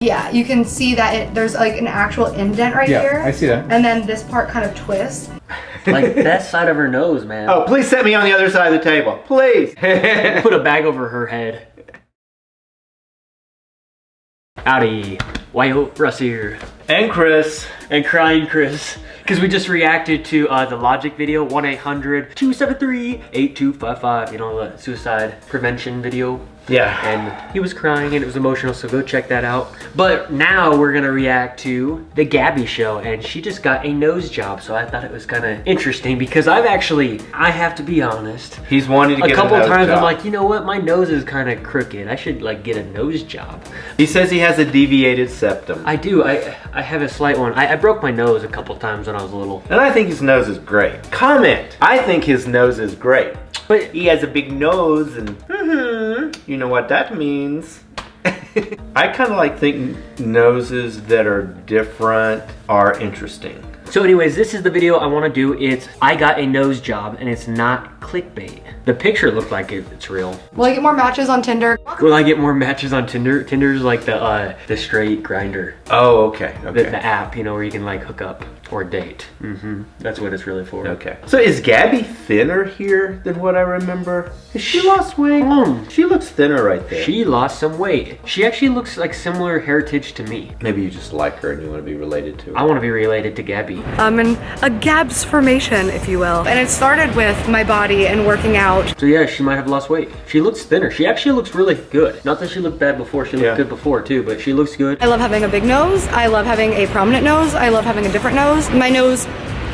Yeah, you can see that there's like an actual indent right here. I see that. And then this part kind of twists. Like that side of her nose, man. Oh, please set me on the other side of the table. Please. Put a bag over her head. Howdy. Why Russ here. And Chris. And crying Chris. Because we just reacted to the Logic video, 1-800-273-8255. You know, the suicide prevention video. Yeah. And he was crying and it was emotional, so go check that out. But now we're gonna react to the Gabbie show, and she just got a nose job, so I thought it was kind of interesting because I have to be honest. He's wanted to get a couple nose times job. I'm like, you know what, my nose is kind of crooked. I should like get a nose job. He says he has a deviated septum. I do, I have a slight one. I broke my nose a couple times when I was little. And I think his nose is great. Comment. I think his nose is great. But he has a big nose and you know what that means. I kind of like think noses that are different are interesting. So anyways, this is the video I want to do. It's I got a nose job, and it's not clickbait. The picture looked like it's real. Will I get more matches on Tinder? Will I get more matches on Tinder? Tinder's like the straight grinder. Oh, okay. The app, you know, where you can like hook up or date. That's what it's really for. Okay. So is Gabbie thinner here than what I remember? Has she lost weight? She looks thinner right there. She lost some weight. She actually looks like similar heritage to me. Maybe you just like her and you want to be related to her. I want to be related to Gabbie. I'm in a Gab's formation, if you will. And it started with my body and working out. So yeah, she might have lost weight. She looks thinner. She actually looks really good. Not that she looked bad before. She looked good before too, but she looks good. I love having a big nose. I love having a prominent nose. I love having a different nose. My nose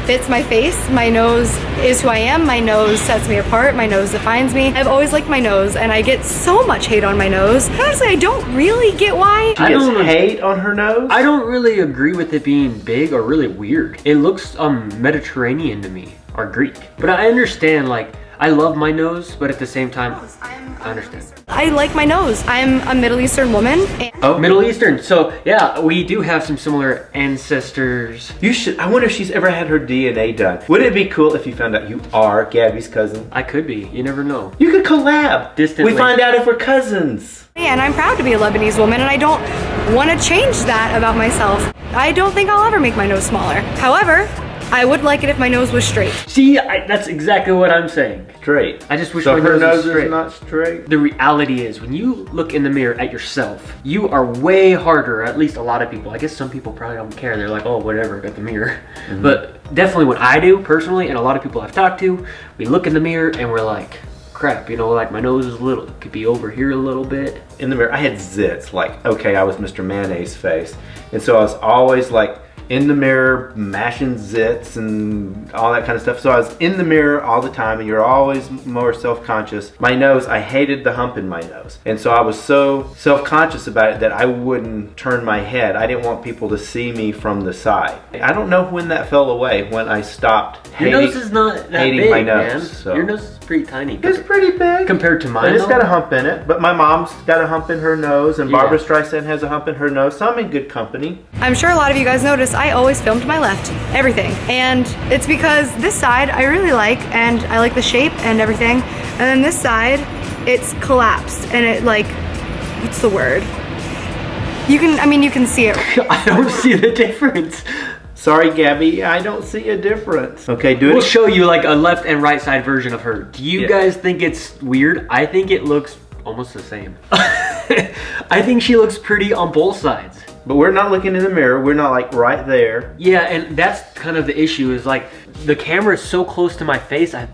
fits my face. My nose is who I am. My nose sets me apart. My nose defines me. I've always liked my nose, and I get so much hate on my nose. Honestly, I don't really get why. She gets hate on her nose? I don't really agree with it being big or really weird. It looks Mediterranean to me, or Greek. But I understand, like, I love my nose, but at the same time, I understand. I like my nose. I'm a Middle Eastern woman. Oh, Middle Eastern. So yeah, we do have some similar ancestors. You should, I wonder if she's ever had her DNA done. Wouldn't it be cool if you found out you are Gabbie's cousin? I could be, you never know. You could collab. Distantly. We find out if we're cousins. And I'm proud to be a Lebanese woman, and I don't want to change that about myself. I don't think I'll ever make my nose smaller. However, I would like it if my nose was straight. See, that's exactly what I'm saying. Straight. I just wish so my her nose was straight. Is not straight? The reality is, when you look in the mirror at yourself, you are way harder, at least a lot of people. I guess some people probably don't care. They're like, oh, whatever, got the mirror. But definitely what I do, personally, and a lot of people I've talked to, we look in the mirror and we're like, crap, you know, like my nose is little. It could be over here a little bit. In the mirror, I had zits. Like, okay, I was Mr. Mayonnaise face. And so I was always like, in the mirror, mashing zits and all that kind of stuff. So I was in the mirror all the time, and you're always more self-conscious. My nose, I hated the hump in my nose. And so I was so self-conscious about it that I wouldn't turn my head. I didn't want people to see me from the side. I don't know when that fell away, when I stopped Your nose is not that hating big, my nose. man. So. Your nose is pretty tiny. It's pretty big. Compared to mine, But it's got a hump in it. But my mom's got a hump in her nose, and Barbara Streisand has a hump in her nose, so I'm in good company. I'm sure a lot of you guys noticed I always filmed to my left, everything. And it's because this side I really like, and I like the shape and everything. And then this side, it's collapsed, and it like, what's the word? You can, I mean, you can see it. I don't see the difference. Sorry, Gabbie, I don't see a difference. Okay, do it. We'll show you like a left and right side version of her. Do you guys think it's weird? I think it looks almost the same. I think she looks pretty on both sides. But we're not looking in the mirror. We're not like right there. Yeah, and that's kind of the issue, is like the camera is so close to my face. I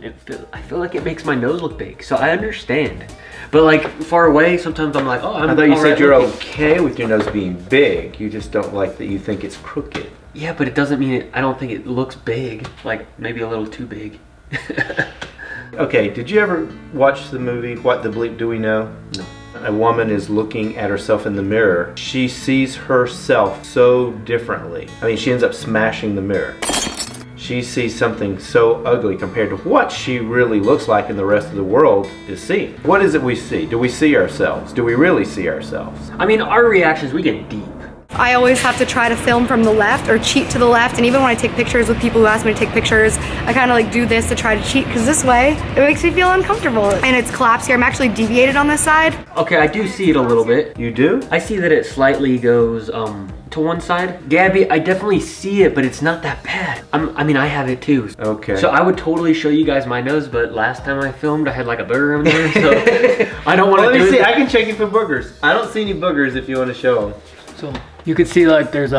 feel like it makes my nose look big. So I understand. But like far away, sometimes I'm like, oh, I thought you said you're okay with your nose being big. You just don't like that you think it's crooked. Yeah, but it doesn't mean I don't think it looks big. Like maybe a little too big. Okay, did you ever watch the movie What the Bleep Do We Know? No. A woman is looking at herself in the mirror. She sees herself so differently. I mean, she ends up smashing the mirror. She sees something so ugly compared to what she really looks like and the rest of the world is seeing. What is it we see? Do we see ourselves? Do we really see ourselves? I mean, our reactions, we get deep. I always have to try to film from the left or cheat to the left, and even when I take pictures with people who ask me to take pictures, I kind of like do this to try to cheat, because this way it makes me feel uncomfortable. And it's collapsed here. I'm actually deviated on this side. Okay, I do see it a little bit. You do? I see that it slightly goes to one side. Gabbie, I definitely see it, but it's not that bad. I mean, I have it too. Okay. So I would totally show you guys my nose, but last time I filmed, I had like a booger in there, so I don't want to do it. Let me see, I can check you for boogers. I don't see any boogers if you want to show them. So you can see like there's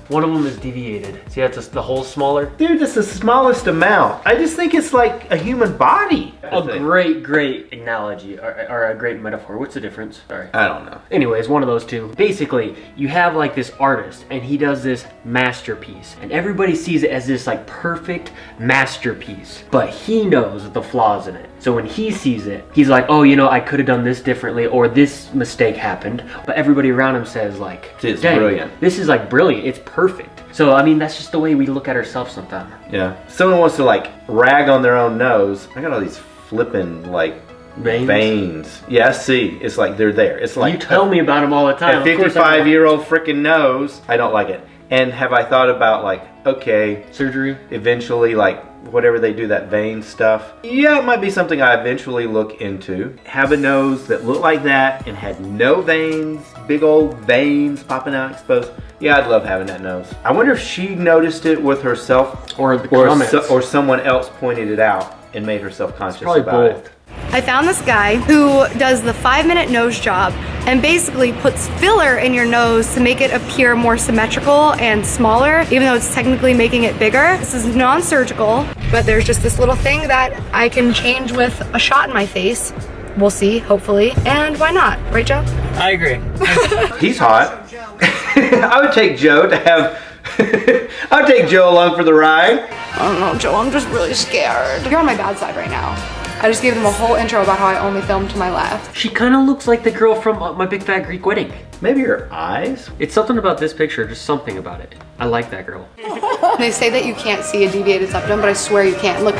one of them is deviated. See, that's just the hole smaller. Dude, that's the smallest amount. I just think it's like a human body. A great analogy, or a great metaphor. What's the difference? Sorry. I don't know. Anyways, one of those two. Basically, you have like this artist and he does this masterpiece and everybody sees it as this like perfect masterpiece, but he knows the flaws in it. So when he sees it, he's like, oh, you know, I could have done this differently, or this mistake happened. But everybody around him says like, it's dang, brilliant. This is like brilliant. It's perfect. So, I mean, that's just the way we look at ourselves sometimes. Yeah. Someone wants to like rag on their own nose. I got all these flipping like veins. Yeah, I see. It's like they're there. It's like you tell me about them all the time. A 55-year-old freaking nose. I don't like it. And have I thought about like, okay, surgery? Eventually, like whatever they do, that vein stuff. Yeah, it might be something I eventually look into. Have a nose that looked like that and had no veins, big old veins popping out exposed. Yeah, I'd love having that nose. I wonder if she noticed it with herself, or the comments, or someone else pointed it out and made her self-conscious about both. it. I found this guy who does the 5-minute nose job and basically puts filler in your nose to make it appear more symmetrical and smaller, even though it's technically making it bigger. This is non-surgical, but there's just this little thing that I can change with a shot in my face. We'll see, hopefully. And why not? Right, Joe? I agree. He's hot. I would take Joe to have... I would take Joe along for the ride. I don't know, Joe, I'm just really scared. You're on my bad side right now. I just gave them a whole intro about how I only filmed to my left. She kind of looks like the girl from My Big Fat Greek Wedding. Maybe her eyes? It's something about this picture, just something about it. I like that girl. They say that you can't see a deviated septum, but I swear you can. Look.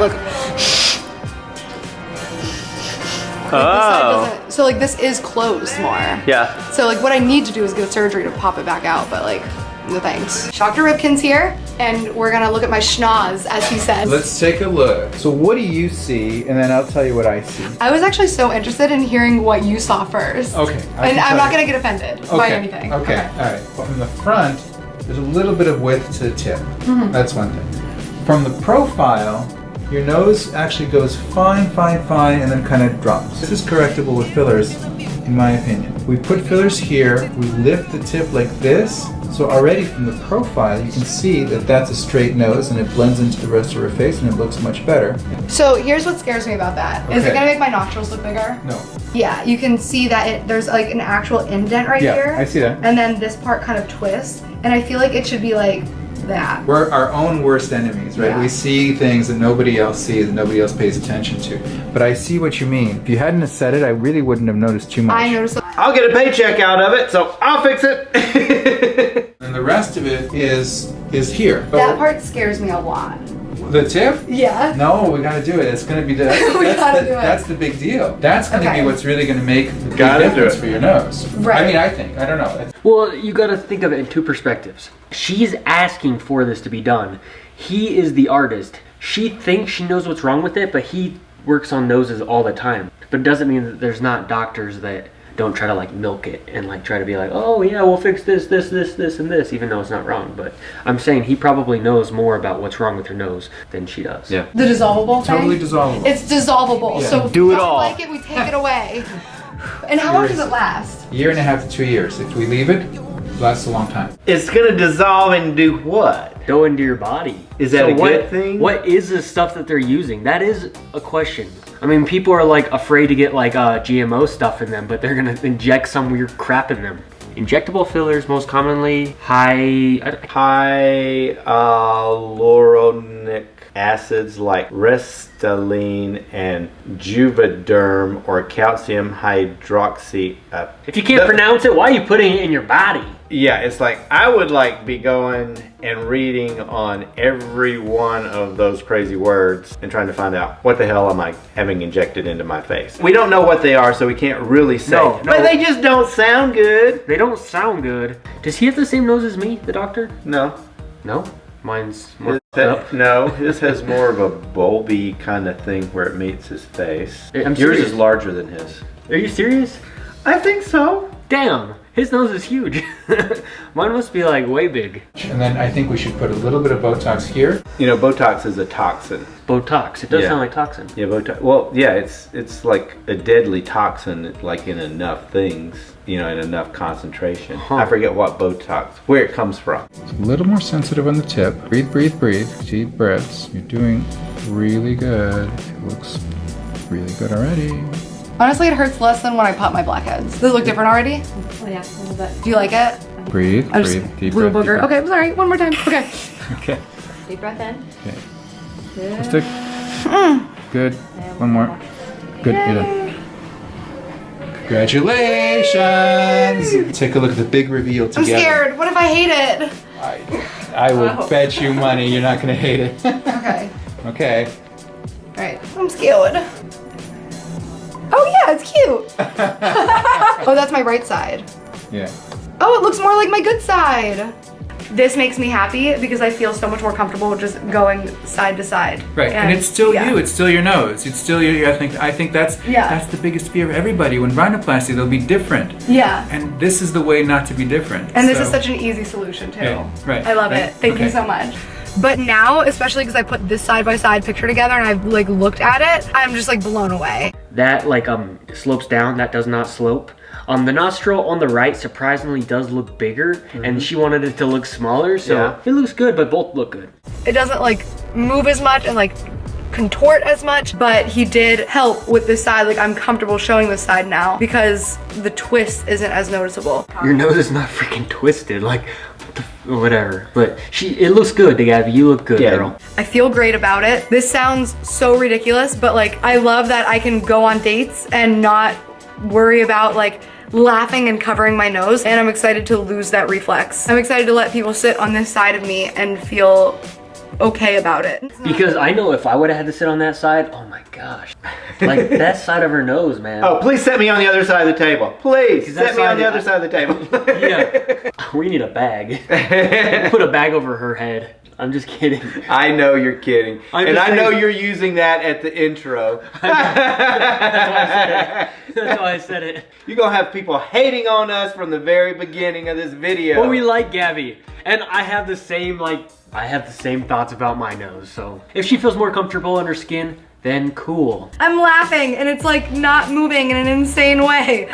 Oh. So like this is closed more. Yeah. So like what I need to do is get surgery to pop it back out, but like, no thanks. Dr. Ripkin's here, and we're gonna look at my schnoz, as he said. Let's take a look. So what do you see, and then I'll tell you what I see. I was actually so interested in hearing what you saw first. Okay. And I'm not gonna get offended by anything. Okay, all right. Well, from the front, there's a little bit of width to the tip. That's one thing. From the profile, your nose actually goes fine, and then kind of drops. This is correctable with fillers, in my opinion. We put fillers here, we lift the tip like this, so already from the profile you can see that that's a straight nose and it blends into the rest of her face and it looks much better. So here's what scares me about that. Is it gonna make my nostrils look bigger? No. Yeah, you can see that there's like an actual indent right here. Yeah, I see that. And then this part kind of twists, and I feel like it should be like that. We're our own worst enemies, right? Yeah. We see things that nobody else sees and nobody else pays attention to. But I see what you mean. If you hadn't have said it, I really wouldn't have noticed too much. I noticed. I'll get a paycheck out of it, so I'll fix it. And the rest of it is here. That part scares me a lot. The tip? Yeah. No, we gotta do it. It's gonna be the that's the big deal. That's gonna be what's really gonna make the big difference for your nose. Right. I mean, I think. I don't know. Well, you gotta think of it in two perspectives. She's asking for this to be done. He is the artist. She thinks she knows what's wrong with it, but he works on noses all the time. But it doesn't mean that there's not doctors that don't try to like milk it and like try to be like, oh yeah, we'll fix this, and this, even though it's not wrong. But I'm saying he probably knows more about what's wrong with her nose than she does. Yeah. The dissolvable thing? Totally dissolvable. It's dissolvable. Yeah. So Do it if we all. like it, we take it away. And how long does it last? 1.5 to 2 years. If we leave it lasts a long time. It's gonna dissolve and do what? Go into your body. Is that a good thing? What is the stuff that they're using? That is a question. I mean, people are like afraid to get like GMO stuff in them, but they're gonna inject some weird crap in them. Injectable fillers, most commonly hyaluronic acids like Restylane and Juvederm or calcium hydroxy. If you can't pronounce it, why are you putting it in your body? Yeah, it's like I would like be going and reading on every one of those crazy words and trying to find out what the hell am I having injected into my face. We don't know what they are, so we can't really say. No. But they just don't sound good. They don't sound good. Does he have the same nose as me, the doctor? No. No? Mine's more up. No, his has more of a bulby kind of thing where it meets his face. I'm Yours serious. is larger than his. Are you serious? I think so. Damn, his nose is huge. Mine must be like way big. And then I think we should put a little bit of Botox here. You know, Botox is a toxin. Botox, it does Yeah. sound like toxin. Yeah, Botox. Well, yeah, it's like a deadly toxin, like in enough things, you know, in enough concentration. Huh. I forget what Botox, where it comes from. It's a little more sensitive on the tip. Breathe, breathe, breathe. Deep breaths. You're doing really good. It looks really good already. Honestly, it hurts less than when I pop my blackheads. Does it look different already? Oh yeah, a little bit. Do you like it? Breathe, I just breathe. Deep blew a breath. booger. Okay, I'm sorry. One more time. Okay. Okay. Deep breath in. Okay. Good. Just good. One more. Good. You're done. Congratulations! Take a look at the big reveal I'm together. scared. What if I hate it? I would bet you money you're not gonna hate it. Okay. Okay. All right. I'm scared. Oh yeah, it's cute. Oh, that's my right side. Yeah. Oh, it looks more like my good side. This makes me happy because I feel so much more comfortable just going side to side. Right, and it's still yeah. you. It's still your nose. It's still your. I think that's the biggest fear of everybody. When rhinoplasty, they'll be different. Yeah. And this is the way not to be different. And this is So- such an easy solution too. Yeah, right, I love right, it. Thank you okay. so much. But now, especially because I put this side by side picture together and I've like looked at it, I'm just like blown away. That like slopes down, that does not slope. The nostril on the right surprisingly does look bigger, and she wanted it to look smaller, so Yeah. it looks good, but both look good. It doesn't like move as much and like contort as much, but he did help with this side. Like I'm comfortable showing this side now because the twist isn't as noticeable. Your nose is not freaking twisted, like whatever. But it looks good, Gabbie. You look good, Yeah. girl. I feel great about it. This sounds so ridiculous, but like I love that I can go on dates and not worry about like laughing and covering my nose, and I'm excited to lose that reflex. I'm excited to let people sit on this side of me and feel okay about it. Because I know if I would have had to sit on that side, oh my gosh. Like that side of her nose, man. Oh, please set me on the other side of the table. Please that set me on side- the other side of the table. Yeah. We need a bag. Put a bag over her head. I'm just kidding. I know you're kidding. I'm And just I know saying- you're using that at the intro. That's why I said it. You're going to have people hating on us from the very beginning of this video. But we like Gabbie. And I have the same thoughts about my nose. So if she feels more comfortable in her skin, then cool. I'm laughing and it's like not moving in an insane way.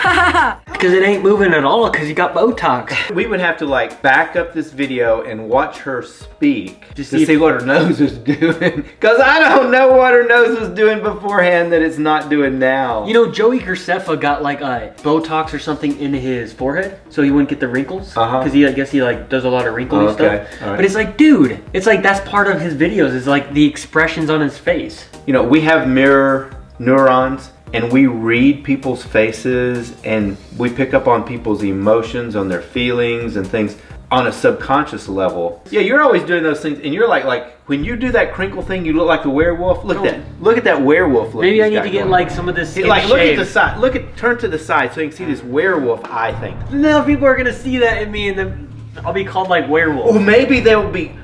Because it ain't moving at all because you got Botox. We would have to like back up this video and watch her speak Just to see see if- what her nose is doing. Because I don't know what her nose was doing beforehand that it's not doing now. You know, Joey Graceffa got like a Botox or something in his forehead so he wouldn't get the wrinkles. Because I guess he like does a lot of wrinkly Okay, stuff. all right. But it's like, dude, it's like that's part of his videos. It's like the expressions on his face. You know, we have mirror neurons and we read people's faces and we pick up on people's emotions, on their feelings and things on a subconscious level. Yeah, you're always doing those things and you're like when you do that crinkle thing, you look like the werewolf. Look at that. Look at that werewolf look. Maybe I he's need got to get going. like some of this skin Like look at shaved. the side. Turn to the side so you can see this werewolf eye thing. Now people are gonna see that in me and then I'll be called like werewolf. Or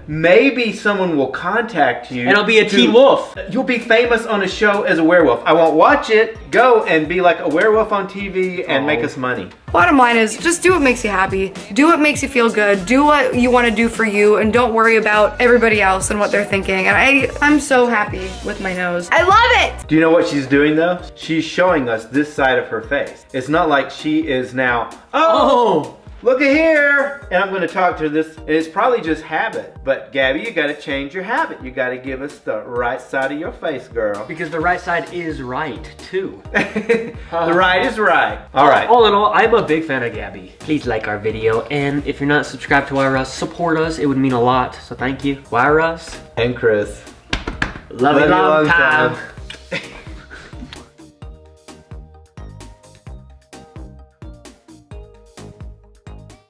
maybe someone will contact you. And I'll be a teen wolf. You'll be famous on a show as a werewolf. I won't watch it. Go and be like a werewolf on TV and make us money. Bottom line is just do what makes you happy. Do what makes you feel good. Do what you want to do for you and don't worry about everybody else and what they're thinking. And I'm so happy with my nose. I love it! Do you know what she's doing though? She's showing us this side of her face. It's not like she is now, Oh! look at here, and I'm going to talk to this. And it's probably just habit. But Gabbie, you got to change your habit. You got to give us the right side of your face, girl. Because the right side is right, too. The right is right. All right. All in all, I'm a big fan of Gabbie. Please like our video, and if you're not subscribed to Russ, support us. It would mean a lot, so thank you. Russ. And Chris. Love you long time.